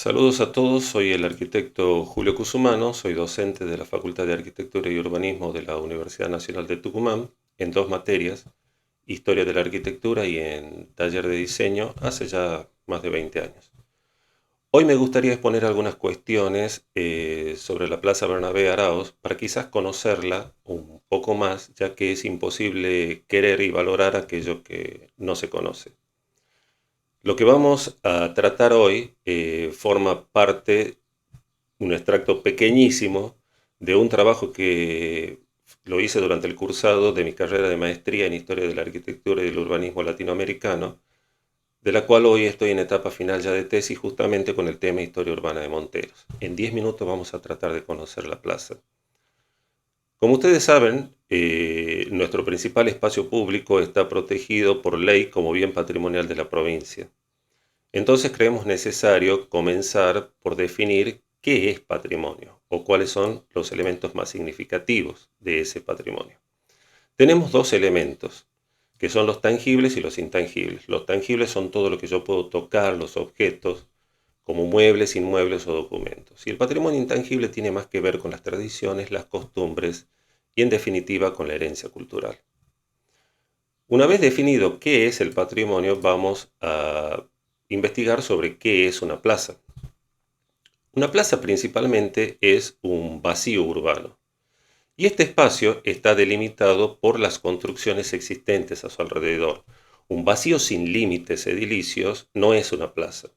Saludos a todos, soy el arquitecto Julio Cusumano, soy docente de la Facultad de Arquitectura y Urbanismo de la Universidad Nacional de Tucumán en dos materias, Historia de la Arquitectura y en Taller de Diseño, hace ya más de 20 años. Hoy me gustaría exponer algunas cuestiones sobre la Plaza Bernabé Araoz para quizás conocerla un poco más, ya que es imposible querer y valorar aquello que no se conoce. Lo que vamos a tratar hoy forma parte, un extracto pequeñísimo de un trabajo que lo hice durante el cursado de mi carrera de maestría en Historia de la Arquitectura y del Urbanismo Latinoamericano, de la cual hoy estoy en etapa final ya de tesis justamente con el tema Historia Urbana de Monteros. En 10 minutos vamos a tratar de conocer la plaza. Como ustedes saben, nuestro principal espacio público está protegido por ley como bien patrimonial de la provincia. Entonces creemos necesario comenzar por definir qué es patrimonio o cuáles son los elementos más significativos de ese patrimonio. Tenemos dos elementos, que son los tangibles y los intangibles. Los tangibles son todo lo que yo puedo tocar, los objetos, como muebles, inmuebles o documentos. Y el patrimonio intangible tiene más que ver con las tradiciones, las costumbres y en definitiva con la herencia cultural. Una vez definido qué es el patrimonio, vamos a investigar sobre qué es una plaza. Una plaza principalmente es un vacío urbano y este espacio está delimitado por las construcciones existentes a su alrededor. Un vacío sin límites edilicios no es una plaza.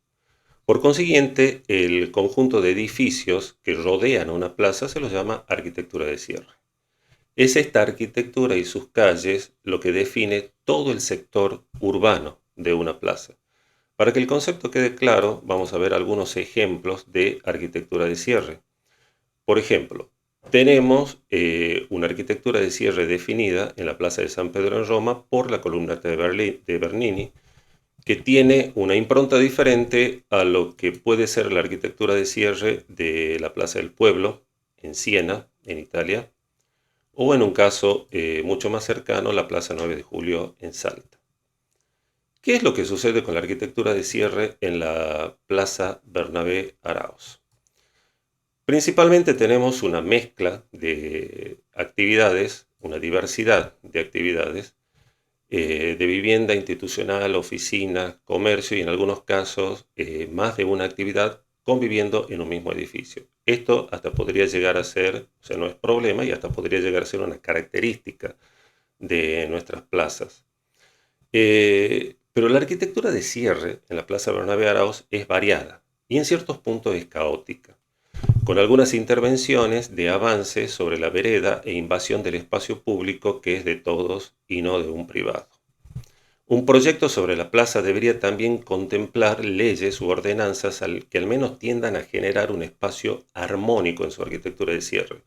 Por consiguiente, el conjunto de edificios que rodean una plaza se los llama arquitectura de cierre. Es esta arquitectura y sus calles lo que define todo el sector urbano de una plaza. Para que el concepto quede claro, vamos a ver algunos ejemplos de arquitectura de cierre. Por ejemplo, tenemos una arquitectura de cierre definida en la Plaza de San Pedro en Roma por la columnata de Bernini, que tiene una impronta diferente a lo que puede ser la arquitectura de cierre de la Plaza del Pueblo en Siena, en Italia, o en un caso mucho más cercano, la Plaza 9 de Julio en Salta. ¿Qué es lo que sucede con la arquitectura de cierre en la Plaza Bernabé Araoz? Principalmente tenemos una mezcla de actividades, una diversidad de actividades, de vivienda institucional, oficina, comercio y en algunos casos más de una actividad conviviendo en un mismo edificio. Esto hasta podría llegar a ser, o sea, no es problema y hasta podría llegar a ser una característica de nuestras plazas. Pero la arquitectura de cierre en la Plaza Bernabé Araoz es variada y en ciertos puntos es caótica, con algunas intervenciones de avance sobre la vereda e invasión del espacio público que es de todos y no de un privado. Un proyecto sobre la plaza debería también contemplar leyes u ordenanzas que al menos tiendan a generar un espacio armónico en su arquitectura de cierre.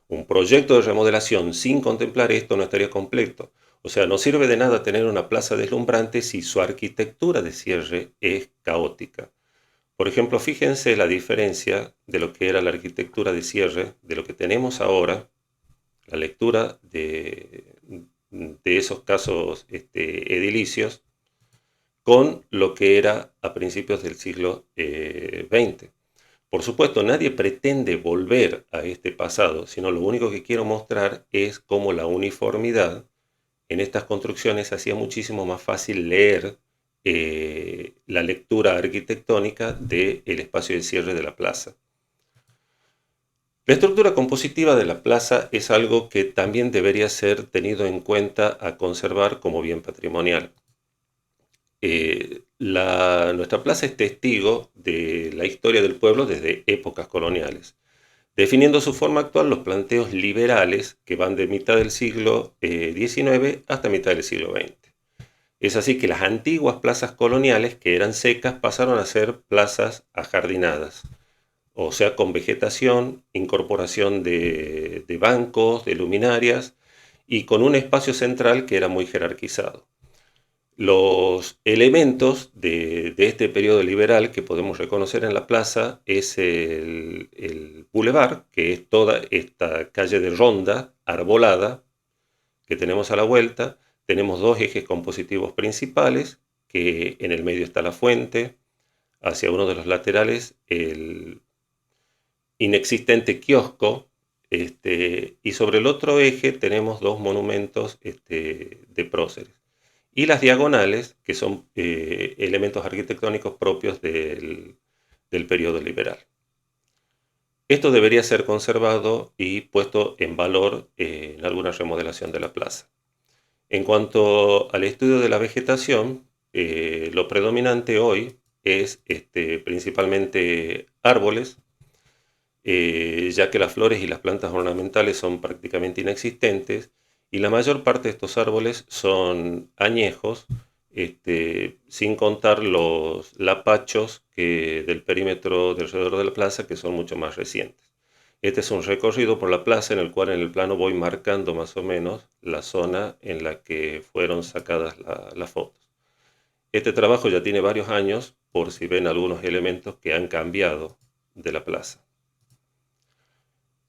Un proyecto de remodelación sin contemplar esto no estaría completo. O sea, no sirve de nada tener una plaza deslumbrante si su arquitectura de cierre es caótica. Por ejemplo, fíjense la diferencia de lo que era la arquitectura de cierre, de lo que tenemos ahora, la lectura de esos casos edilicios, con lo que era a principios del siglo XX. Por supuesto, nadie pretende volver a este pasado, sino lo único que quiero mostrar es cómo la uniformidad en estas construcciones hacía muchísimo más fácil leer la lectura arquitectónica del espacio de cierre de la plaza. La estructura compositiva de la plaza es algo que también debería ser tenido en cuenta a conservar como bien patrimonial. Nuestra plaza es testigo de la historia del pueblo desde épocas coloniales, definiendo su forma actual los planteos liberales que van de mitad del siglo XIX hasta mitad del siglo XX. Es así que las antiguas plazas coloniales, que eran secas, pasaron a ser plazas ajardinadas, o sea, con vegetación, incorporación de bancos, de luminarias y con un espacio central que era muy jerarquizado. Los elementos de este periodo liberal que podemos reconocer en la plaza es el boulevard, que es toda esta calle de ronda arbolada que tenemos a la vuelta. Tenemos dos ejes compositivos principales, que en el medio está la fuente, hacia uno de los laterales el inexistente kiosco, y sobre el otro eje tenemos dos monumentos de próceres. Y las diagonales, que son elementos arquitectónicos propios del periodo liberal. Esto debería ser conservado y puesto en valor en alguna remodelación de la plaza. En cuanto al estudio de la vegetación, lo predominante hoy es principalmente árboles, ya que las flores y las plantas ornamentales son prácticamente inexistentes y la mayor parte de estos árboles son añejos, sin contar los lapachos del perímetro de alrededor de la plaza, que son mucho más recientes. Este es un recorrido por la plaza en el cual en el plano voy marcando más o menos la zona en la que fueron sacadas las fotos. Este trabajo ya tiene varios años, por si ven algunos elementos que han cambiado de la plaza.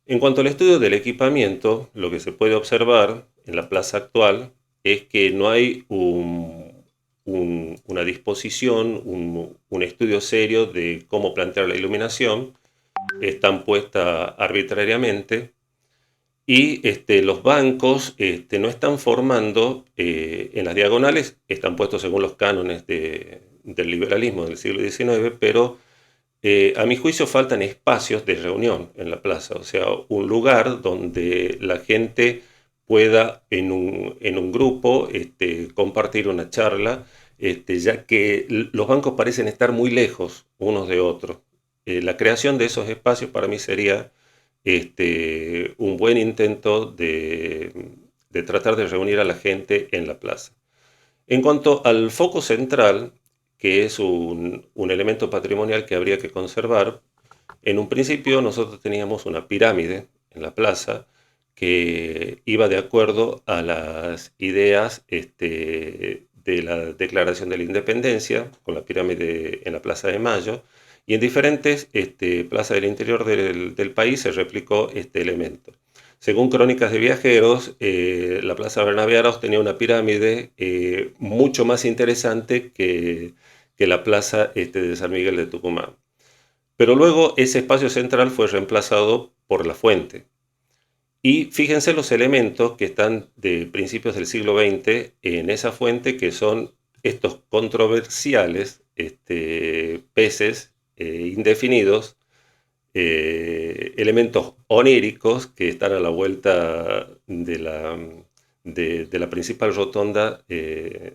En cuanto al estudio del equipamiento, lo que se puede observar en la plaza actual es que no hay una disposición, un estudio serio de cómo plantear la iluminación. Están puestas arbitrariamente y los bancos no están formando en las diagonales, están puestos según los cánones del liberalismo del siglo XIX, pero a mi juicio faltan espacios de reunión en la plaza, o sea, un lugar donde la gente pueda en un grupo compartir una charla, ya que los bancos parecen estar muy lejos unos de otros. La creación de esos espacios para mí sería un buen intento de tratar de reunir a la gente en la plaza. En cuanto al foco central, que es un elemento patrimonial que habría que conservar, en un principio nosotros teníamos una pirámide en la plaza que iba de acuerdo a las ideas de la Declaración de la Independencia, con la pirámide en la Plaza de Mayo, y en diferentes plazas del interior del país se replicó este elemento. Según crónicas de viajeros, la Plaza Bernabé Arauz tenía una pirámide mucho más interesante que la plaza de San Miguel de Tucumán. Pero luego ese espacio central fue reemplazado por la fuente. Y fíjense los elementos que están de principios del siglo XX en esa fuente, que son estos controversiales peces indefinidos, elementos oníricos que están a la vuelta de la principal rotonda de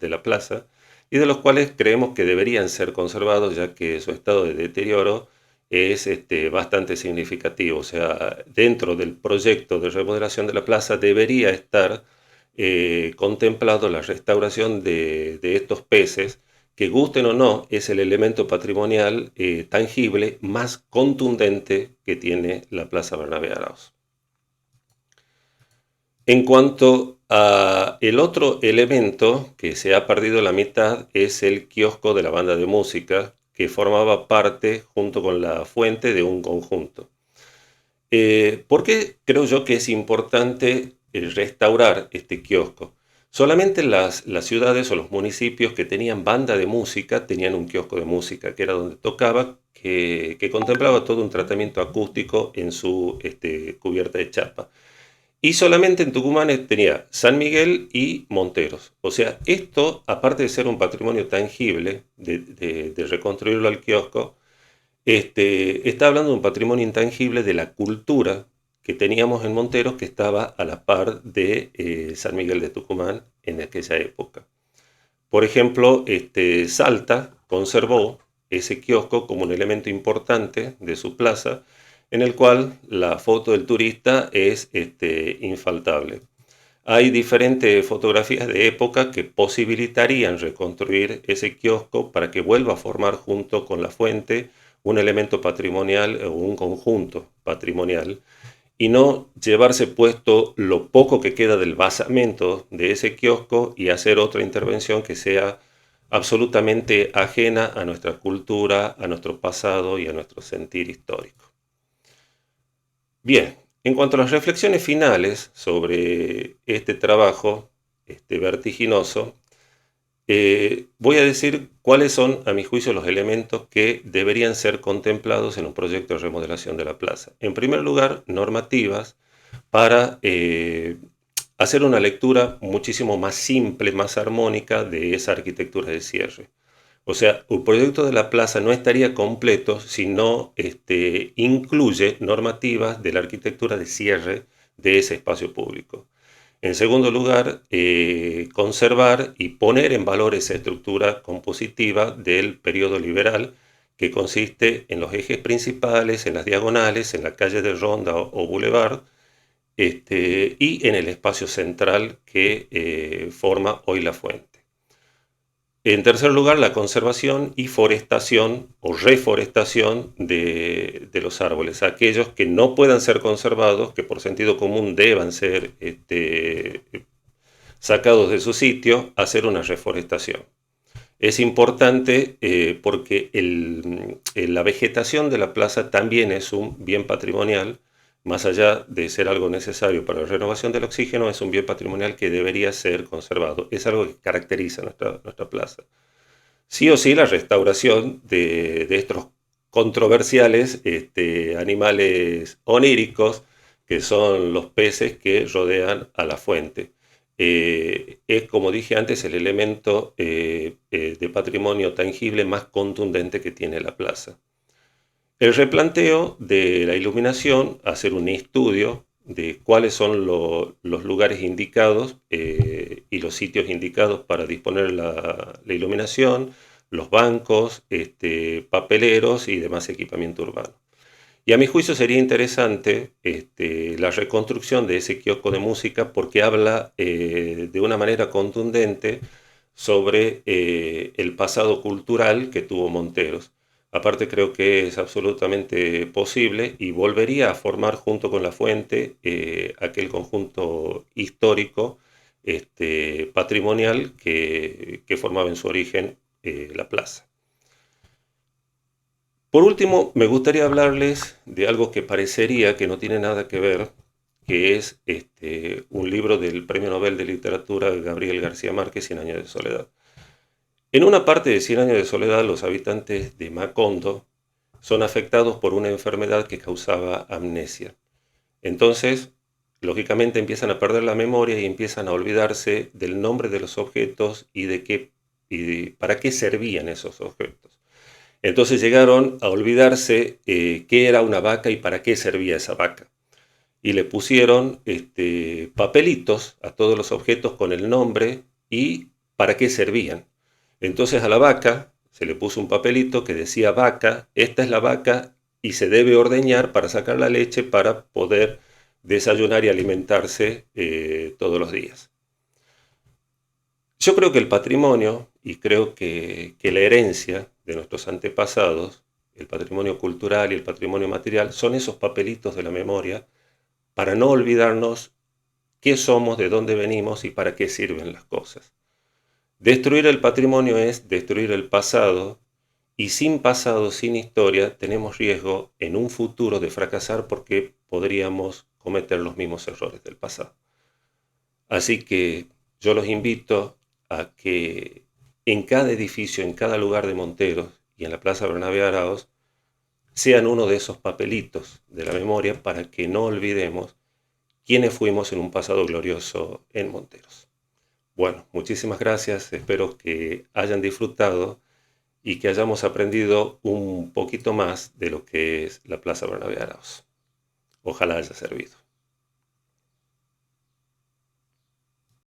la plaza, y de los cuales creemos que deberían ser conservados, ya que su estado de deterioro es bastante significativo. O sea, dentro del proyecto de remodelación de la plaza debería estar contemplado la restauración de estos peces, que gusten o no, es el elemento patrimonial tangible más contundente que tiene la Plaza Bernabé Arauz. En cuanto a el otro elemento que se ha perdido la mitad, es el kiosco de la banda de música, que formaba parte junto con la fuente de un conjunto. ¿Por qué creo yo que es importante restaurar este kiosco? Solamente las ciudades o los municipios que tenían banda de música tenían un kiosco de música, que era donde tocaba, que contemplaba todo un tratamiento acústico en su cubierta de chapa. Y solamente en Tucumán tenía San Miguel y Monteros. O sea, esto, aparte de ser un patrimonio tangible, de reconstruirlo al kiosco, está hablando de un patrimonio intangible de la cultura que teníamos en Monteros, que estaba a la par de San Miguel de Tucumán en aquella época. Por ejemplo, Salta conservó ese kiosco como un elemento importante de su plaza, en el cual la foto del turista es infaltable. Hay diferentes fotografías de época que posibilitarían reconstruir ese kiosco para que vuelva a formar junto con la fuente un elemento patrimonial o un conjunto patrimonial, y no llevarse puesto lo poco que queda del basamento de ese kiosco y hacer otra intervención que sea absolutamente ajena a nuestra cultura, a nuestro pasado y a nuestro sentir histórico. Bien, en cuanto a las reflexiones finales sobre este trabajo vertiginoso, Voy a decir cuáles son, a mi juicio, los elementos que deberían ser contemplados en un proyecto de remodelación de la plaza. En primer lugar, normativas para hacer una lectura muchísimo más simple, más armónica de esa arquitectura de cierre. O sea, un proyecto de la plaza no estaría completo si no incluye normativas de la arquitectura de cierre de ese espacio público. En segundo lugar, conservar y poner en valor esa estructura compositiva del periodo liberal, que consiste en los ejes principales, en las diagonales, en la calle de Ronda o Boulevard, y en el espacio central que forma hoy la fuente. En tercer lugar, la conservación y forestación o reforestación de los árboles. Aquellos que no puedan ser conservados, que por sentido común deban ser sacados de su sitio, hacer una reforestación. Es importante porque la vegetación de la plaza también es un bien patrimonial. Más allá de ser algo necesario para la renovación del oxígeno, es un bien patrimonial que debería ser conservado. Es algo que caracteriza nuestra plaza. Sí o sí, la restauración de estos controversiales animales oníricos, que son los peces que rodean a la fuente. Es, como dije antes, el elemento de patrimonio tangible más contundente que tiene la plaza. El replanteo de la iluminación, hacer un estudio de cuáles son los lugares indicados y los sitios indicados para disponer la iluminación, los bancos, papeleros y demás equipamiento urbano. Y a mi juicio sería interesante la reconstrucción de ese kiosco de música porque habla de una manera contundente sobre el pasado cultural que tuvo Monteros. Aparte creo que es absolutamente posible y volvería a formar junto con la fuente aquel conjunto histórico patrimonial que formaba en su origen la plaza. Por último, me gustaría hablarles de algo que parecería que no tiene nada que ver, que es un libro del Premio Nobel de Literatura Gabriel García Márquez, Cien años de soledad. En una parte de Cien años de soledad, los habitantes de Macondo son afectados por una enfermedad que causaba amnesia. Entonces, lógicamente empiezan a perder la memoria y empiezan a olvidarse del nombre de los objetos y para qué servían esos objetos. Entonces llegaron a olvidarse qué era una vaca y para qué servía esa vaca. Y le pusieron papelitos a todos los objetos con el nombre y para qué servían. Entonces a la vaca se le puso un papelito que decía vaca, esta es la vaca y se debe ordeñar para sacar la leche para poder desayunar y alimentarse todos los días. Yo creo que el patrimonio y creo que la herencia de nuestros antepasados, el patrimonio cultural y el patrimonio material, son esos papelitos de la memoria para no olvidarnos qué somos, de dónde venimos y para qué sirven las cosas. Destruir el patrimonio es destruir el pasado y sin pasado, sin historia, tenemos riesgo en un futuro de fracasar porque podríamos cometer los mismos errores del pasado. Así que yo los invito a que en cada edificio, en cada lugar de Monteros y en la Plaza Bernabé Araoz, sean uno de esos papelitos de la memoria para que no olvidemos quiénes fuimos en un pasado glorioso en Monteros. Bueno, muchísimas gracias, espero que hayan disfrutado y que hayamos aprendido un poquito más de lo que es la Plaza Bernabé Araoz. Ojalá haya servido.